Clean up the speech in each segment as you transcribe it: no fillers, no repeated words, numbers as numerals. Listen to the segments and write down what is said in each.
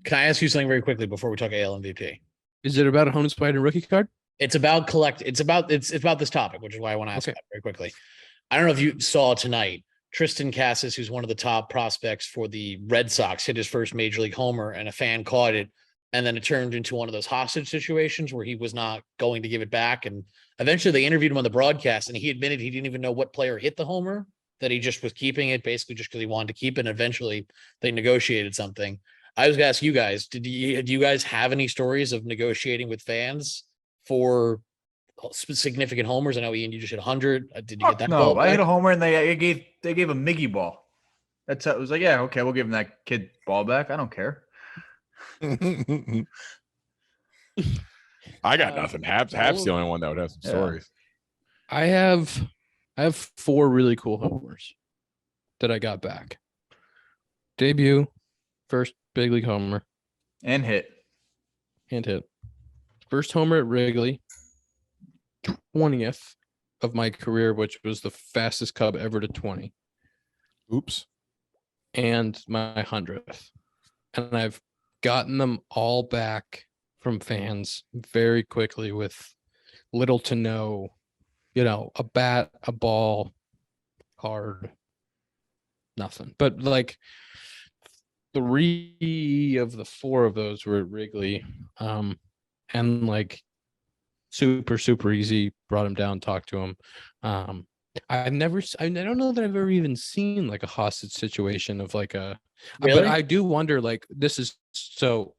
Can I ask you something very quickly before we talk AL MVP? Is it about a home inspired rookie card? It's about It's about this topic, which is why I want to ask that very quickly. I don't know if you saw tonight, Tristan Cassis, who's one of the top prospects for the Red Sox, hit his first major league homer, and a fan caught it, and then it turned into one of those hostage situations where he was not going to give it back. And eventually, they interviewed him on the broadcast, and he admitted he didn't even know what player hit the homer, that he just was keeping it, basically just because he wanted to keep it. And eventually, they negotiated something. I was going to ask you guys, do you guys have any stories of negotiating with fans for significant homers? I know, Ian, you just hit 100. Did you get that? No, I hit a homer and they gave a Miggy ball. That's how it was like, yeah, okay, we'll give him that kid ball back. I don't care. I got nothing. Happ's the only one that would have some stories. I have 4 really cool homers that I got back. Debut, first big league homer, and hit. First homer at Wrigley, 20th of my career, which was the fastest Cub ever to 20. Oops. And my 100th. And I've gotten them all back from fans very quickly with little to no, a bat, a ball, card, nothing. But like 3 of the 4 of those were at Wrigley. And like super easy, brought him down, talked to him. I don't know that I've ever even seen like a hostage situation of like a, really? But I do wonder, like, this is, so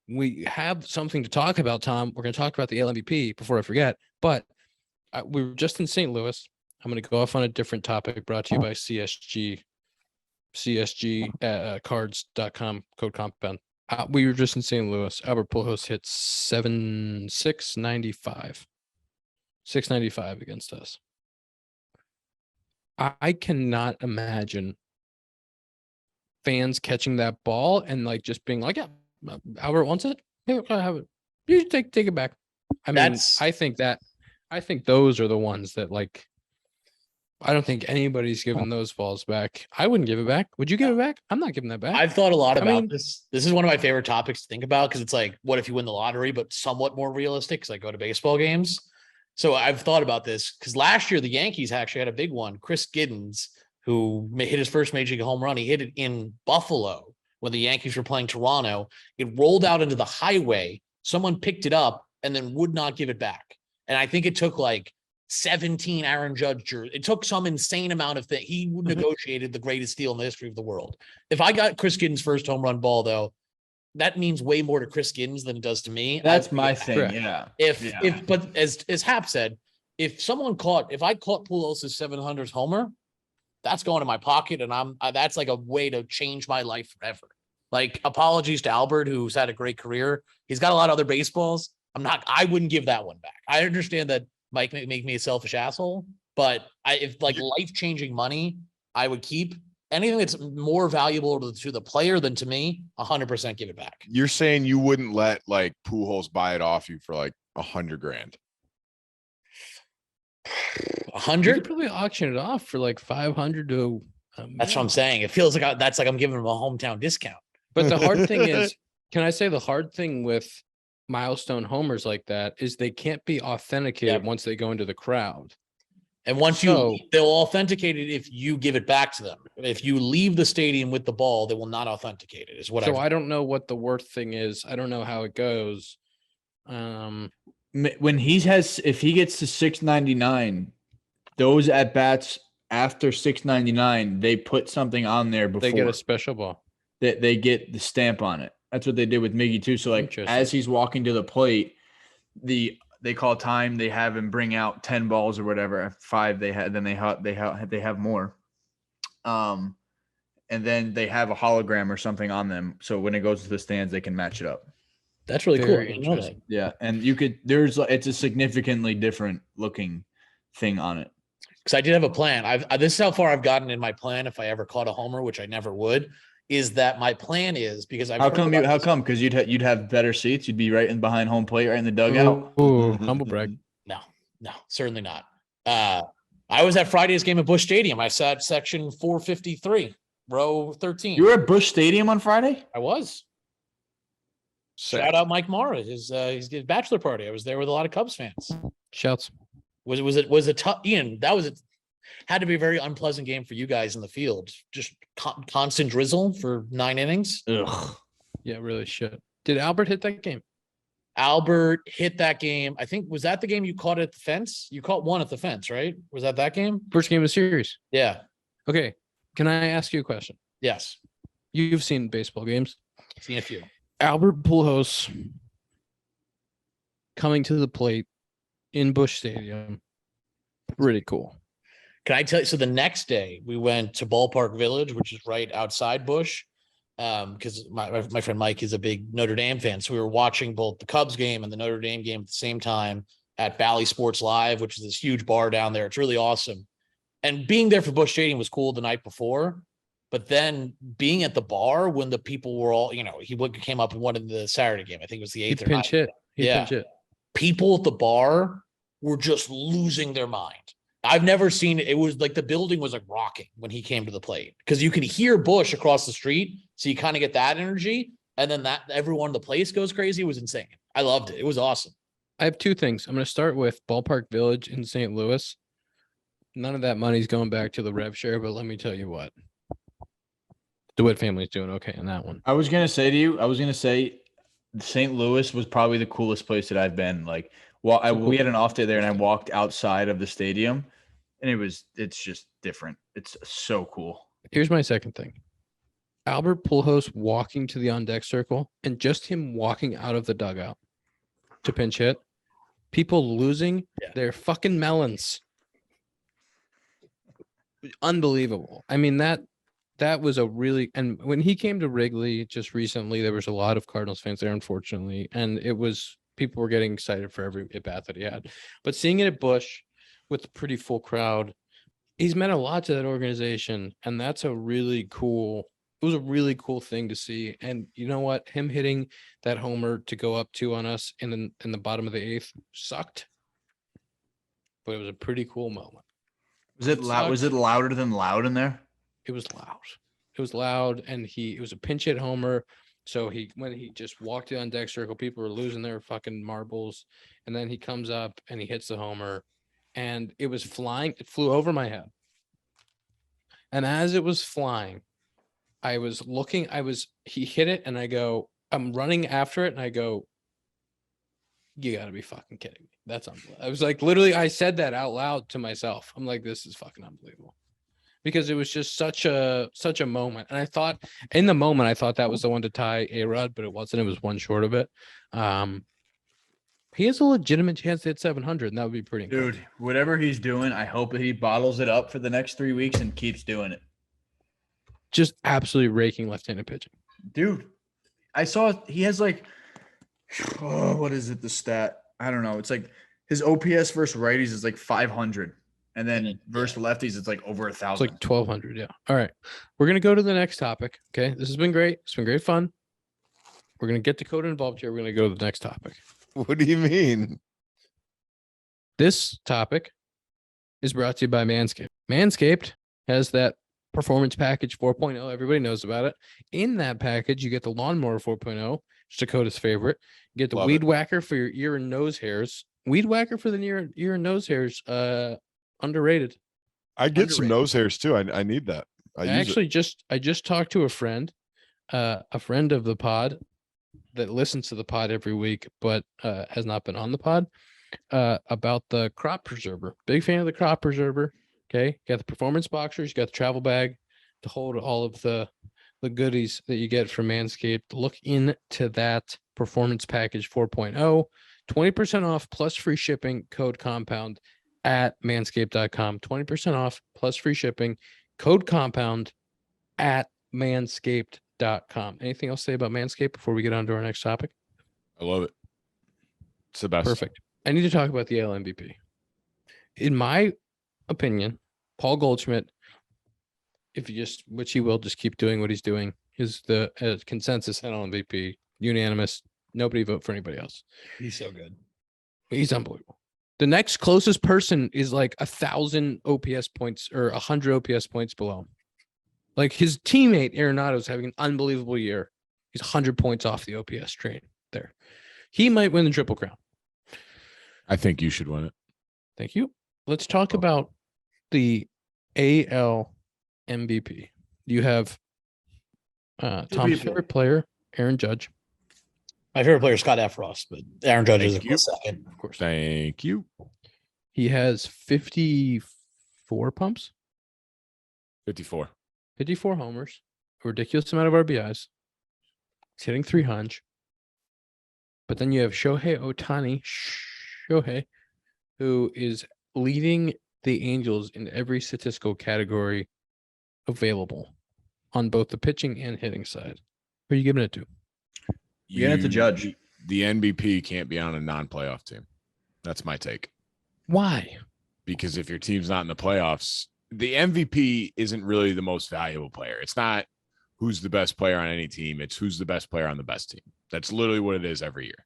we have something to talk about, Tom. We're going to talk about the AL MVP before I forget, but we were just in St. Louis. I'm going to go off on a different topic, brought to you by CSG cards.com, code compound. We were just in St. Louis. Albert Pujols hit 695 against us. I cannot imagine fans catching that ball and like just being like, yeah, Albert wants it. Here, I have it. You take it back. I mean, I think those are the ones that, like, I don't think anybody's giving those balls back. I wouldn't give it back. Would you give it back? I'm not giving that back. I've thought a lot about this. This is one of my favorite topics to think about, because it's like, what if you win the lottery, but somewhat more realistic, because I go to baseball games. So I've thought about this, because last year the Yankees actually had a big one. Chris Giddens, who hit his first major league home run, he hit it in Buffalo when the Yankees were playing Toronto. It rolled out into the highway. Someone picked it up and then would not give it back. And I think it took like 17 Aaron Judge jerseys. It took some insane amount of things. He negotiated the greatest deal in the history of the world. If I got Chris Giddens' first home run ball, though, that means way more to Chris Giddens than it does to me. That's my thing. Yeah. But as Hap said, if I caught Pujols' 700th homer, that's going in my pocket, and that's like a way to change my life forever. Like, apologies to Albert, who's had a great career. He's got a lot of other baseballs. I wouldn't give that one back. I understand that might make me a selfish asshole, but if like life-changing money, I would keep. Anything that's more valuable to the player than to me, 100% give it back. You're saying you wouldn't let like Pujols buy it off you for like $100,000? 100? You could probably auction it off for like 500 to. That's what I'm saying. It feels like I'm giving him a hometown discount. But the hard thing is, can I say the hard thing with milestone homers like that is they can't be authenticated once they go into the crowd. And they'll authenticate it if you give it back to them. If you leave the stadium with the ball, they will not authenticate it. I don't know what the worth thing is. I don't know how it goes. When if he gets to 699, those at bats after 699, they put something on there before they get a special ball. They get the stamp on it. That's what they did with Miggy too. So like as he's walking to the plate, they call time. They have him bring out 10 balls or whatever. 5 they had. Then they have more. And then they have a hologram or something on them. So when it goes to the stands, they can match it up. That's really cool. I didn't know that. Yeah, and it's a significantly different looking thing on it. Because I did have a plan. This is how far I've gotten in my plan. If I ever caught a homer, which I never would, is that my plan is because how come? Because you'd have better seats. You'd be right in behind home plate, right in the dugout. Ooh, humble brag. No, certainly not. I was at Friday's game at Busch Stadium. I sat section 453, row 13. You were at Busch Stadium on Friday? I was. Sick. Shout out Mike Mara, his bachelor party. I was there with a lot of Cubs fans. Shouts. Was a tough, Ian? Had to be a very unpleasant game for you guys in the field. Just constant drizzle for 9 innings. Ugh. Yeah, really shit. Did Albert hit that game? Albert hit that game. I think, was that the game you caught at the fence? You caught one at the fence, right? Was that game? First game of the series. Yeah. Okay. Can I ask you a question? Yes. You've seen baseball games. Seen a few. Albert Pujols coming to the plate in Busch Stadium. Pretty cool. Can I tell you? So the next day we went to Ballpark Village, which is right outside Busch. Because my friend Mike is a big Notre Dame fan. So we were watching both the Cubs game and the Notre Dame game at the same time at Bally Sports Live, which is this huge bar down there. It's really awesome. And being there for Busch Stadium was cool the night before. But then being at the bar when the people were all, he came up and won in the Saturday game. I think it was the 8th or 9th. Pinch hit. Pinch hit. People at the bar were just losing their mind. I've never seen it. It was like the building was like rocking when he came to the plate because you could hear Busch across the street. So you kind of get that energy. And then that everyone in the place goes crazy. It was insane. I loved it. It was awesome. I have 2 things. I'm going to start with Ballpark Village in St. Louis. None of that money's going back to the rev share, but let me tell you what. The DeWitt family's doing okay on that one. I was going to say St. Louis was probably the coolest place that I've been. Like, we had an off day there and I walked outside of the stadium and it's just different. It's so cool. Here's my second thing. Albert Pujols walking to the on-deck circle and just him walking out of the dugout to pinch hit. People losing their fucking melons. Unbelievable. I mean, that was a really, and when he came to Wrigley just recently, there was a lot of Cardinals fans there, unfortunately. And people were getting excited for every at-bat that he had. But seeing it at Busch with a pretty full crowd, he's meant a lot to that organization. And that's it was a really cool thing to see. And you know what? Him hitting that homer to go up 2 on us in the bottom of the 8th sucked. But it was a pretty cool moment. Was it loud? Was it louder than loud in there? It was loud. It was loud, and it was a pinch hit homer. So when he just walked on deck circle, people were losing their fucking marbles. And then he comes up and he hits the homer, and it was flying. It flew over my head. And as it was flying, I was looking. He hit it, and I go, I'm running after it, and I go, you got to be fucking kidding me. That's unbelievable. I was like, literally, I said that out loud to myself. I'm like, this is fucking unbelievable. Because it was just such a moment. And I thought in the moment, that was the one to tie A-Rod, but it wasn't. It was one short of it. He has a legitimate chance to hit 700, and that would be pretty incredible. Dude, whatever he's doing, I hope that he bottles it up for the next 3 weeks and keeps doing it. Just absolutely raking left-handed pitching. Dude, I saw he has like, what is it, the stat? I don't know. It's like his OPS versus righties is like 500. And then versus lefties, it's like over 1,000. It's like 1,200. Yeah. All right. We're going to go to the next topic. Okay. This has been great. It's been great fun. We're going to get Dakota involved here. We're going to go to the next topic. What do you mean? This topic is brought to you by Manscaped. Manscaped has that Performance Package 4.0. Everybody knows about it. In that package, you get the Lawnmower 4.0, which is Dakota's favorite. You get the Weed Whacker for your ear and nose hairs. Weed Whacker for the ear and nose hairs. Underrated. I get some nose hairs too. I need that. I just talked to a friend of the pod that listens to the pod every week, but has not been on the pod, about the crop preserver. Big fan of the crop preserver. Okay. You got the performance boxers, you got the travel bag to hold all of the goodies that you get from Manscaped. Look into that Performance Package 4.0, 20% off plus free shipping, code compound at manscaped.com. 20% off plus free shipping, code compound at manscaped.com. Anything else to say about Manscaped before we get on to our next topic? I love it. It's the best. Perfect. I need to talk about the AL MVP. In my opinion, Paul Goldschmidt, which he will just keep doing what he's doing, is the consensus NL MVP, unanimous. Nobody vote for anybody else. He's so good. He's unbelievable. The next closest person is like 1,000 OPS points or 100 OPS points below him. Like his teammate Arenado's having an unbelievable year. He's 100 points off the OPS train. there. He might win the Triple Crown. I think you should win it. Thank you. Let's talk about the AL MVP. You have Tom's favorite player, Aaron Judge. My favorite player is Scott Efros, but Aaron Judge is a you. second, of course. Thank you. He has 54 pumps, 54. 54 homers, a ridiculous amount of RBIs. He's hitting 300. But then you have Ohtani, who is leading the Angels in every statistical category available on both the pitching and hitting side. Who are you giving it to? You have to Judge. The MVP can't be on a non-playoff team. That's my take. Why? Because if your team's not in the playoffs, the MVP isn't really the most valuable player. It's not who's the best player on any team. It's who's the best player on the best team. That's literally what it is every year.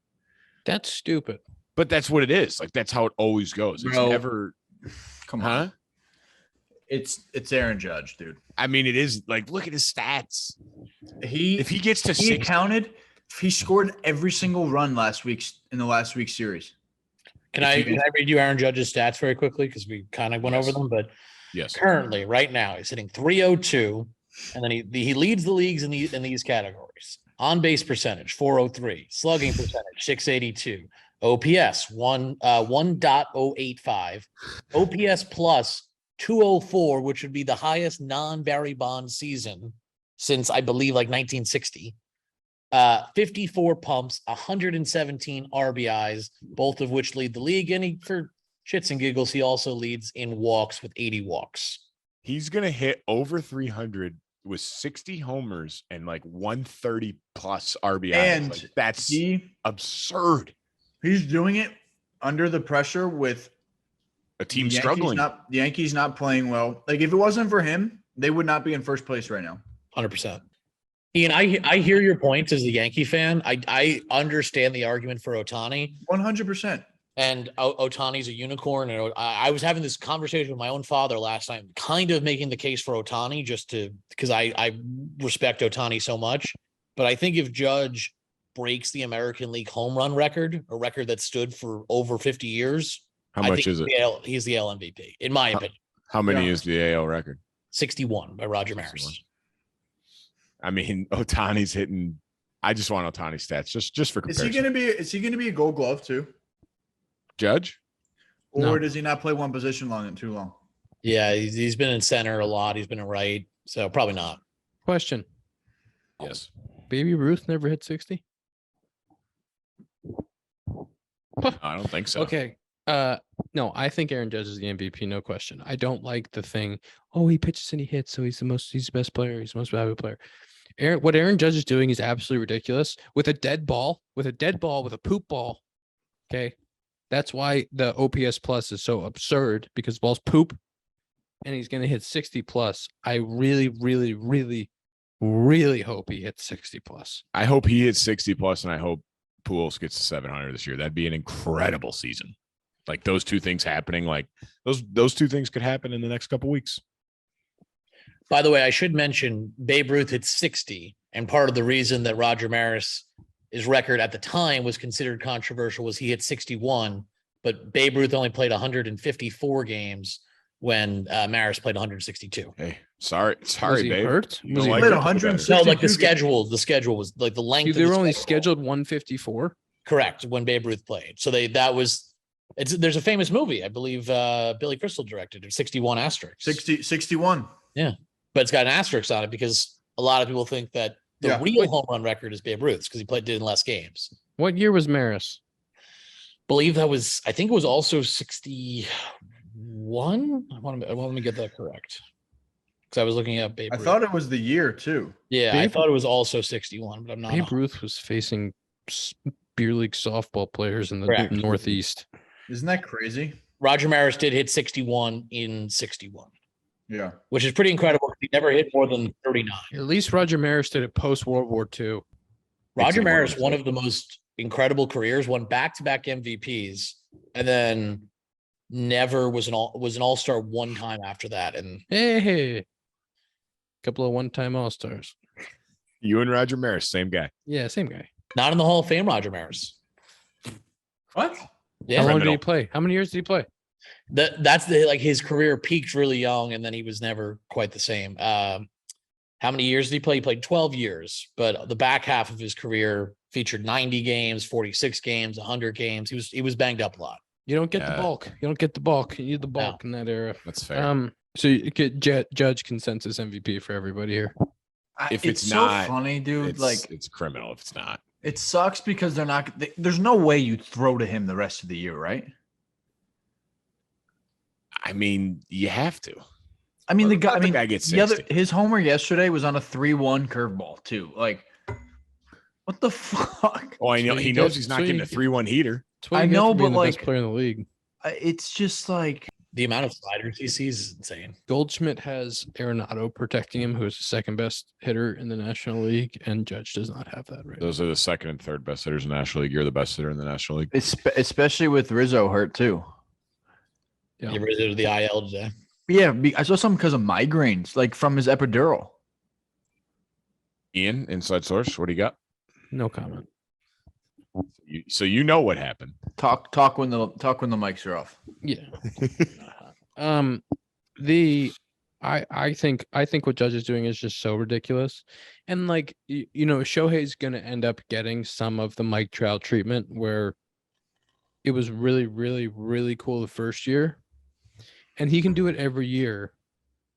That's stupid. But that's what it is. Like, that's how it always goes. It's never. Come on. It's Aaron Judge, dude. I mean, it is like, look at his stats. If he gets to 60, he scored every single run in the last week's series. Can I read you Aaron Judge's stats very quickly? Because we kind of went over them, but currently, right now, he's hitting 302, and then he leads the leagues in these categories. On base percentage 403, slugging percentage 682, OPS 1.085, OPS plus 204, which would be the highest non-Barry Bonds season since I believe like 1960. 54 pumps, 117 RBIs, both of which lead the league. And for shits and giggles, he also leads in walks with 80 walks. He's gonna hit over 300 with 60 homers and like 130 plus RBIs. And like, that's absurd. He's doing it under the pressure with a team struggling. The Yankees not playing well. Like, if it wasn't for him, they would not be in first place right now. 100%. Ian, I hear your points as a Yankee fan. I understand the argument for Ohtani. 100%. And Ohtani's a unicorn. And I was having this conversation with my own father last night, kind of making the case for Ohtani because I respect Ohtani so much. But I think if Judge breaks the American League home run record, a record that stood for over 50 years, how much is it? He's the AL MVP, in my opinion. How many is the AL record? 61 by Roger Maris. I mean, Ohtani's hitting. I just want Ohtani stats just for comparison. Is he gonna be a Gold Glove too? Judge? Or does he not play one position too long? Yeah, he's been in center a lot. He's been in right, so probably not. Question. Yes. Baby Ruth never hit 60? I don't think so. Okay. No, I think Aaron Judge is the MVP, no question. I don't like the thing, he pitches and he hits, so he's the best player, he's the most valuable player. What Aaron Judge is doing is absolutely ridiculous. With a dead ball, with a poop ball. Okay. That's why the OPS plus is so absurd, because the ball's poop and he's gonna hit 60 plus. I really, really, really, really hope he hits 60 plus. I hope he hits 60 plus, and I hope Pujols gets to 700 this year. That'd be an incredible season. Like, those two things happening, like those two things could happen in the next couple weeks. By the way, I should mention Babe Ruth hit 60, and part of the reason that Roger Maris' record at the time was considered controversial was he hit 61, but Babe Ruth only played 154 games when Maris played 162. Hey, sorry, was he babe. Hurt? He played 162. No, like the schedule was like the length. They were only scheduled 154. Correct, when Babe Ruth played. So there's a famous movie, I believe Billy Crystal directed, 61 asterisk. 61. Yeah. But it's got an asterisk on it because a lot of people think that the real home run record is Babe Ruth's because he did in less games. What year was Maris? I think it was also 61. I want to get that correct. Because I was looking at Babe Ruth. I thought it was the year too. Yeah, I thought it was also 61, but I'm not. Babe Ruth was facing beer league softball players in the Northeast. Isn't that crazy? Roger Maris did hit 61 in 61. Yeah. Which is pretty incredible. He never hit more than 39. At least Roger Maris did it post World War II. Roger Maris, one of the most incredible careers, won back-to-back MVPs, and then never was an all-star one time after that. And hey, couple of one-time all-stars. You and Roger Maris, same guy. Yeah, same guy. Not in the Hall of Fame, Roger Maris. What? Yeah. How long did he play? How many years did he play? That's his career peaked really young, and then he was never quite the same. How many years did he play? He played 12 years, but the back half of his career featured 90 games, 46 games, 100 games. He was banged up a lot. You don't get the bulk. You don't get the bulk. You need the bulk in that era. That's fair. So you get judge consensus MVP for everybody here. If it's not so funny, dude, it's criminal if it's not. It sucks because there's no way you throw to him the rest of the year, right? I mean, you have to. I mean, the guy gets his homer yesterday was on a 3-1 curveball too. Like, what the fuck? Oh, I know he knows he's not getting a 3-1 heater. I know, but the best player in the league. It's just like the amount of sliders he sees is insane. Goldschmidt has Arenado protecting him, who is the second best hitter in the National League, and Judge does not have that right. Those are the second and third best hitters in the National League. You're the best hitter in the National League, especially with Rizzo hurt too. Yeah, Rizzo to the IL today. Yeah, I saw something because of migraines, like from his epidural. Ian, inside source, what do you got? No comment. So you know what happened. Talk when the mics are off. Yeah. I think what Judge is doing is just so ridiculous, and like Shohei's gonna end up getting some of the Mike Trout treatment where it was really, really, really cool the first year. And he can do it every year.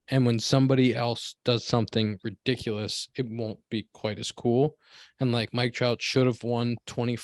And when somebody else does something ridiculous, it won't be quite as cool. And like Mike Trout should have won 20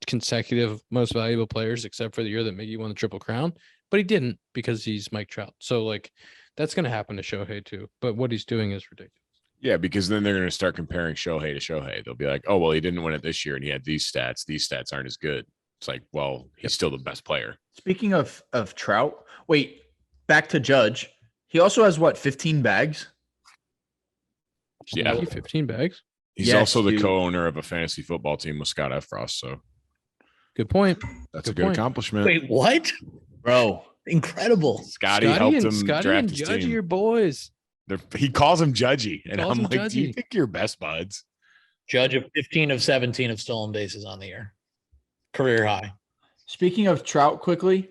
consecutive most valuable players, except for the year that Miggy won the Triple Crown. But he didn't because he's Mike Trout. So like that's going to happen to Shohei too. But what he's doing is ridiculous. Yeah, because then they're going to start comparing Shohei to Shohei. They'll be like, oh, well, he didn't win it this year and he had these stats. These stats aren't as good. It's like, well, he's still the best player. Speaking of Trout, wait. Back to Judge. He also has 15 bags? Yeah. 15 bags. He's also the co-owner of a fantasy football team with Scott Efros. So good point. That's a good accomplishment. Wait, what? Bro, incredible. Scotty helped him Scotty draft and his Judge team. Your boys. He calls him Judgy. And I'm like, Judgy. Do you think you're best buds? Judge of 15 of 17 of stolen bases on the year. Career high. Speaking of Trout quickly,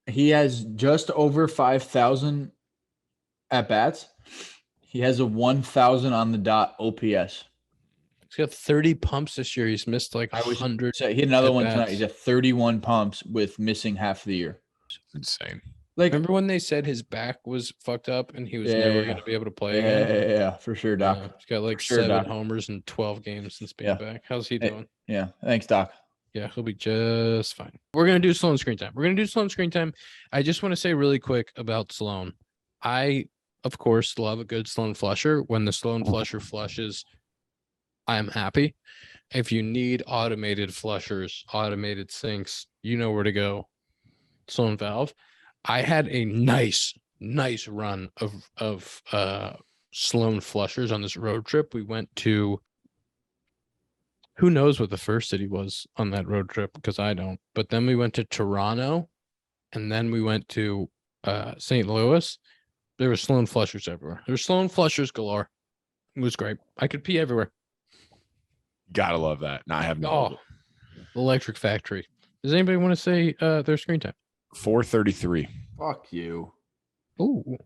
he has just over 5,000 at bats. He has a 1,000 on the dot OPS. He's got 30 pumps this year. He's missed like 100. He had another one tonight. He's at 31 pumps with missing half the year. Insane. Like, remember when they said his back was fucked up and he was never going to be able to play again? Yeah, for sure, Doc. He's got like 7 homers in 12 games since being back. How's he doing? Yeah, thanks, Doc. Yeah, he'll be just fine. We're going to do Sloan screen time. I just want to say really quick about Sloan. I, of course, love a good Sloan flusher. When the Sloan flusher flushes, I'm happy. If you need automated flushers, automated sinks, you know where to go. Sloan Valve. I had a nice run of Sloan flushers on this road trip. We went to, who knows what the first city was on that road trip, because I don't. But then we went to Toronto, and then we went to St. Louis. There were Sloan flushers everywhere. There were Sloan flushers galore. It was great. I could pee everywhere. Gotta love that. Now I have no. Electric Factory. Does anybody want to say their screen time? 4:33. Fuck you. Ooh.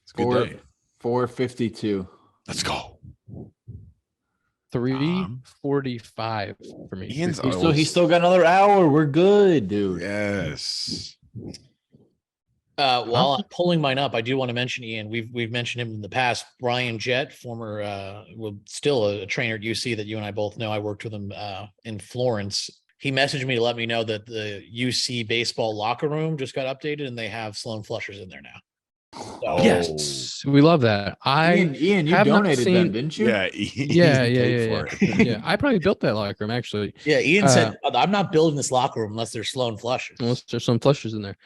It's a good day. 4:52. Let's go. 3:45 for me. He's still got another hour. We're good, dude. Yes. While I'm pulling mine up, I do want to mention Ian. We've mentioned him in the past. Brian Jett, former, still a trainer at UC that you and I both know. I worked with him in Florence. He messaged me to let me know that the UC baseball locker room just got updated and they have Sloan flushers in there now. So, yes, we love that. Ian, you donated them, didn't you? Yeah, yeah. I probably built that locker room actually. Yeah, Ian said, "I'm not building this locker room unless there's Sloan flushers." Unless there's some flushers in there.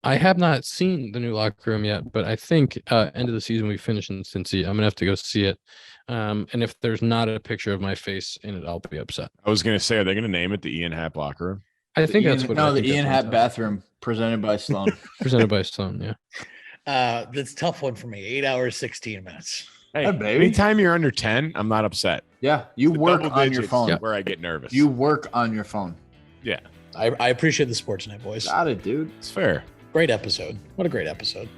I have not seen the new locker room yet, but I think end of the season we finish in Cincy. I'm gonna have to go see it. And if there's not a picture of my face in it, I'll be upset. I was gonna say, are they gonna name it the Ian Happ locker room? I think that's what. No, the Ian Happ bathroom presented by Sloan. Presented by Sloan, yeah. That's a tough one for me. 8 hours, 16 minutes. Hey, anytime you're under 10, I'm not upset. Yeah, you work on your phone. Where I get nervous. You work on your phone. Yeah. I appreciate the sports night, boys. Got it, dude. It's fair. Great episode. What a great episode.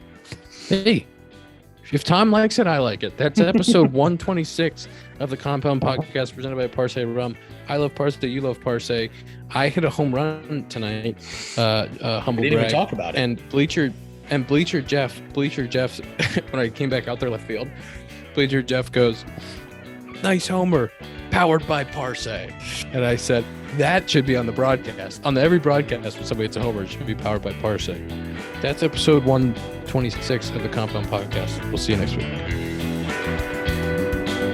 Hey, if Tom likes it, I like it. That's episode 126 of the Compound Podcast presented by Parse Rum. I love Parse. You love Parse. I hit a home run tonight. Humble We didn't brag. even talk about it. And Bleacher Jeff, when I came back out there left field, Bleacher Jeff goes, "Nice homer, powered by Parse." And I said, that should be on the broadcast. On every broadcast when somebody hits a homer, it should be powered by Parse. That's episode 126 of the Compound Podcast. We'll see you next week.